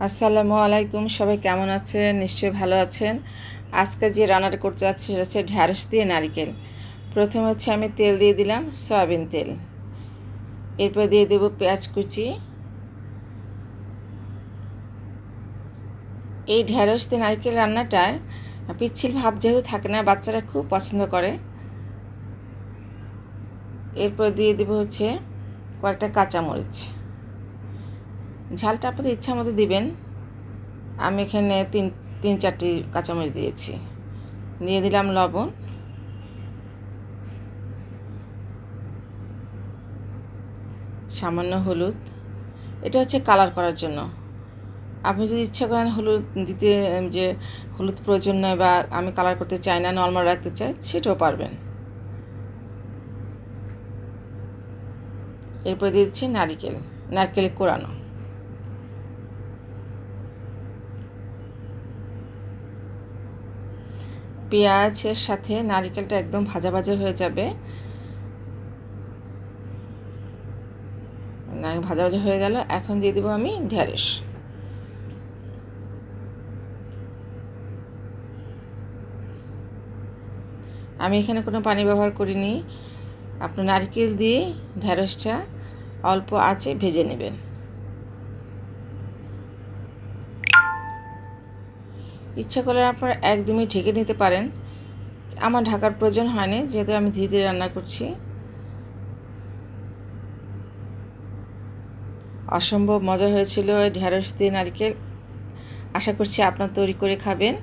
আসসালামু আলাইকুম, সবাই কেমন আছেন? নিশ্চয়ই ভালো আছেন। আজকে যে রান্নাটা করতে যাচ্ছি সেটা হচ্ছে ঢ্যাঁড়স দিয়ে নারিকেল। প্রথমে হচ্ছে আমি তেল দিয়ে দিলাম, সয়াবিন তেল। এরপর দিয়ে দেব পেঁয়াজ কুচি। এই ঢ্যাঁড়স দিয়ে নারিকেল রান্নাটায় পিচ্ছিল ভাব যেহেতু থাকে না, বাচ্চারা খুব পছন্দ করে। এরপর দিয়ে দেব হচ্ছে কয়েকটা কাঁচামরিচ। ঝালটা আপনাদের ইচ্ছা মতো দিবেন। আমি এখানে তিন চারটি কাঁচামরিচ দিয়েছি। দিয়ে দিলাম লবণ, সামান্য হলুদ। এটা হচ্ছে কালার করার জন্য। আপনি যদি ইচ্ছা করেন হলুদ দিতে, যে হলুদ প্রয়োজন নয় বা আমি কালার করতে চাই না, নর্মাল রাখতে চাই, সেটাও পারবেন। এরপর দিয়ে দিচ্ছি নারকেল কোরানো। পেঁয়াজের সাথে নারকেলটা একদম ভাজা ভাজা হয়ে যাবে। ভাজা ভাজা হয়ে গেল। এখন দিয়ে দেবো আমি ঢ্যাঁড়স। আমি এখানে কোনো পানি ব্যবহার করিনি। আপনার নারকেল দিয়ে ঢ্যাঁড়সটা অল্প আঁচে ভেজে নেবেন। ইচ্ছা করলে আপনারা একদমই ঢেকে নিতে পারেন। আমার ঢাকার প্রয়োজন হয়নি, যেহেতু আমি ধীরে ধীরে রান্না করছি। অসম্ভব মজা হয়েছিল ঢ্যাঁড়স দিয়ে নারকেল। আশা করছি আপনারা তৈরি করে খাবেন।